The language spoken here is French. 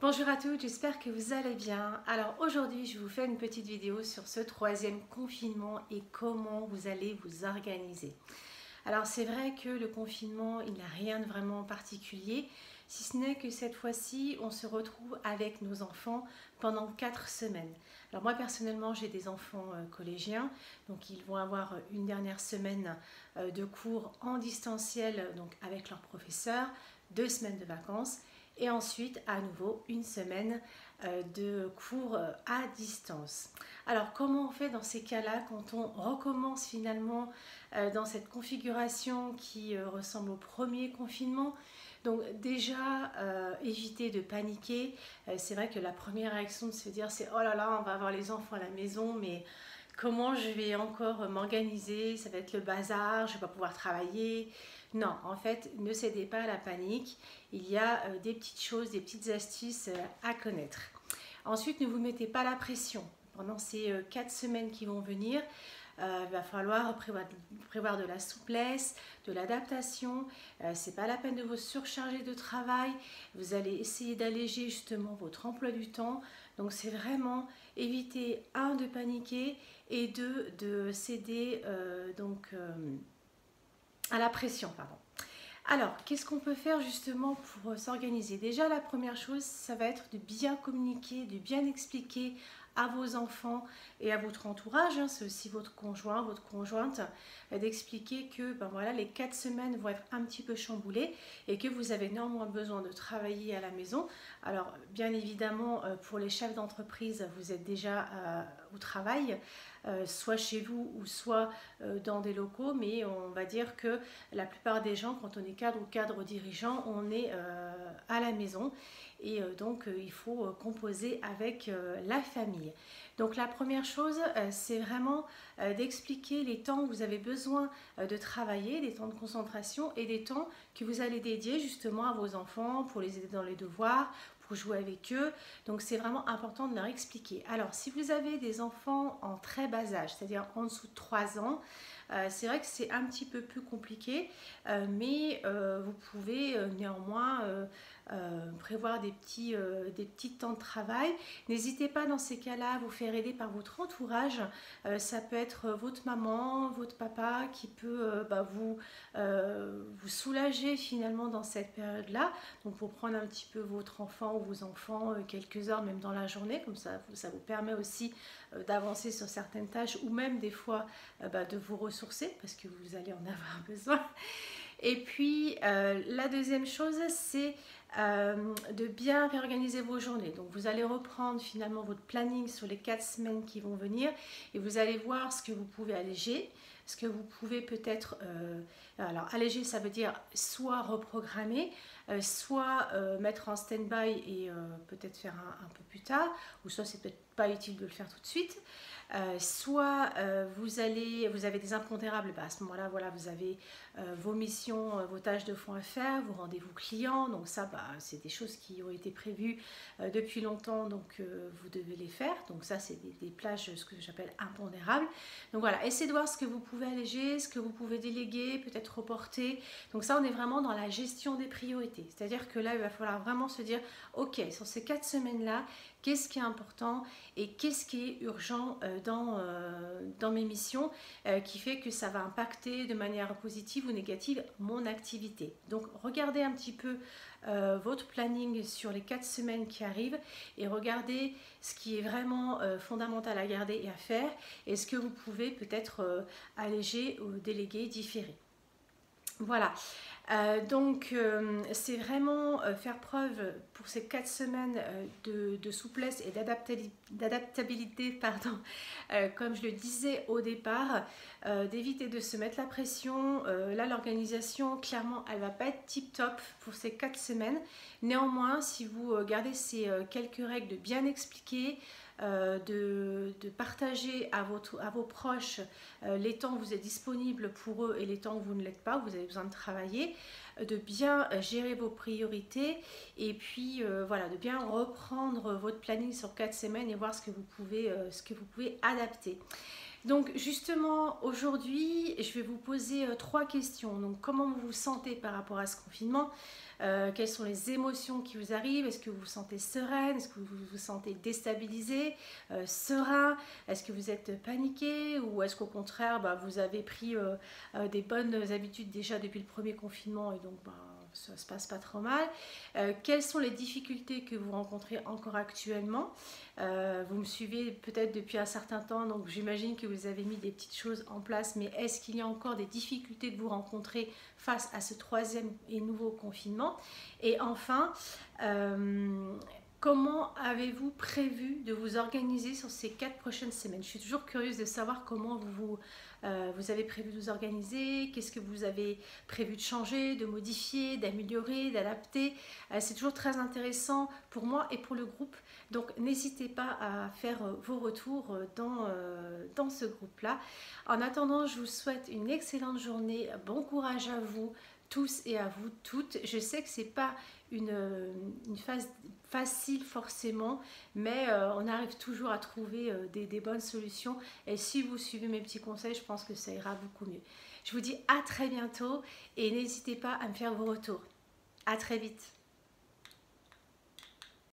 Bonjour à tous, j'espère que vous allez bien. Alors aujourd'hui, je vous fais une petite vidéo sur ce troisième confinement et comment vous allez vous organiser. Alors c'est vrai que le confinement, il n'a rien de vraiment particulier, si ce n'est que cette fois-ci, on se retrouve avec nos enfants pendant 4 semaines. Alors moi personnellement, j'ai des enfants collégiens, donc ils vont avoir une dernière semaine de cours en distanciel, donc avec leur professeur, 2 semaines de vacances. Et ensuite, à nouveau, une semaine de cours à distance. Alors, comment on fait dans ces cas-là quand on recommence finalement dans cette configuration qui ressemble au premier confinement? Donc déjà, éviter de paniquer. C'est vrai que la première réaction de se dire, c'est « Oh là là, on va avoir les enfants à la maison, mais comment je vais encore m'organiser? Ça va être le bazar, je ne vais pas pouvoir travailler. » Non, en fait, ne cédez pas à la panique. Il y a des petites choses, des petites astuces à connaître. Ensuite, ne vous mettez pas la pression. Pendant ces 4 semaines qui vont venir, il va falloir prévoir de la souplesse, de l'adaptation. Ce n'est pas la peine de vous surcharger de travail. Vous allez essayer d'alléger justement votre emploi du temps. Donc c'est vraiment éviter, un, de paniquer et deux, de céder à la pression. Pardon. Alors, qu'est-ce qu'on peut faire justement pour s'organiser? Déjà, la première chose, ça va être de bien communiquer, de bien expliquer à vos enfants et à votre entourage, c'est aussi votre conjoint, votre conjointe, d'expliquer que voilà, les 4 semaines vont être un petit peu chamboulées et que vous avez néanmoins besoin de travailler à la maison. Alors, bien évidemment, pour les chefs d'entreprise, vous êtes déjà au travail, soit chez vous ou soit dans des locaux, mais on va dire que la plupart des gens, quand on est cadre ou cadre dirigeant, on est à la maison et donc il faut composer avec la famille. Donc la première chose, c'est vraiment d'expliquer les temps où vous avez besoin de travailler, des temps de concentration et des temps que vous allez dédier justement à vos enfants pour les aider dans les devoirs, pour jouer avec eux. Donc c'est vraiment important de leur expliquer. Alors si vous avez des enfants en très bas âge, c'est-à-dire en dessous de 3 ans, c'est vrai que c'est un petit peu plus compliqué, mais vous pouvez néanmoins prévoir des petits temps de travail. N'hésitez pas dans ces cas-là à vous faire aider par votre entourage. Ça peut être votre maman, votre papa qui peut vous soulager finalement dans cette période-là. Donc pour prendre un petit peu votre enfant ou vos enfants quelques heures, même dans la journée, comme ça vous permet aussi d'avancer sur certaines tâches ou même des fois de vous ressourcer parce que vous allez en avoir besoin. Et puis la deuxième chose, c'est de bien réorganiser vos journées. Donc vous allez reprendre finalement votre planning sur les 4 semaines qui vont venir et vous allez voir ce que vous pouvez alléger, ce que vous pouvez peut-être... alors alléger, ça veut dire soit reprogrammer, soit mettre en stand-by et peut-être faire un peu plus tard, ou soit c'est peut-être pas utile de le faire tout de suite. Soit vous avez des impondérables, à ce moment-là, voilà, vous avez vos missions, vos tâches de fond à faire, vos rendez-vous clients, donc ça, c'est des choses qui ont été prévues depuis longtemps, donc vous devez les faire. Donc ça, c'est des plages, ce que j'appelle impondérables. Donc voilà, essayez de voir ce que vous pouvez alléger, ce que vous pouvez déléguer, peut-être reporter. Donc ça, on est vraiment dans la gestion des priorités. C'est-à-dire que là, il va falloir vraiment se dire, ok, sur ces 4 semaines-là, qu'est-ce qui est important et qu'est-ce qui est urgent dans mes missions qui fait que ça va impacter de manière positive ou négative mon activité. Donc regardez un petit peu votre planning sur les 4 semaines qui arrivent et regardez ce qui est vraiment fondamental à garder et à faire et ce que vous pouvez peut-être alléger ou déléguer, différer. Voilà, donc c'est vraiment faire preuve pour ces 4 semaines de souplesse et d'adaptabilité, pardon, comme je le disais au départ, d'éviter de se mettre la pression. Là, l'organisation, clairement, elle ne va pas être tip-top pour ces 4 semaines. Néanmoins, si vous gardez ces quelques règles de bien expliquer, de partager à vos proches les temps où vous êtes disponible pour eux et les temps où vous ne l'êtes pas, où vous avez besoin de travailler, de bien gérer vos priorités et puis voilà, de bien reprendre votre planning sur 4 semaines et voir ce que vous pouvez adapter. Donc justement aujourd'hui je vais vous poser 3 questions. Donc comment vous vous sentez par rapport à ce confinement? quelles sont les émotions qui vous arrivent, est-ce que vous vous sentez sereine, est-ce que vous vous sentez déstabilisé, serein, est-ce que vous êtes paniqué ou est-ce qu'au contraire vous avez pris des bonnes habitudes déjà depuis le premier confinement et donc ça se passe pas trop mal. Quelles sont les difficultés que vous rencontrez encore actuellement? Vous me suivez peut-être depuis un certain temps, donc j'imagine que vous avez mis des petites choses en place, mais est-ce qu'il y a encore des difficultés que vous rencontrez face à ce troisième et nouveau confinement? Et enfin, comment avez-vous prévu de vous organiser sur ces 4 prochaines semaines? Je suis toujours curieuse de savoir comment vous avez prévu de vous organiser, qu'est-ce que vous avez prévu de changer, de modifier, d'améliorer, d'adapter. C'est toujours très intéressant pour moi et pour le groupe. Donc n'hésitez pas à faire vos retours dans ce groupe-là. En attendant, je vous souhaite une excellente journée. Bon courage à vous tous et à vous toutes. Je sais que c'est pas une phase facile forcément, mais on arrive toujours à trouver des bonnes solutions. Et si vous suivez mes petits conseils, je pense que ça ira beaucoup mieux. Je vous dis à très bientôt et n'hésitez pas à me faire vos retours. À très vite.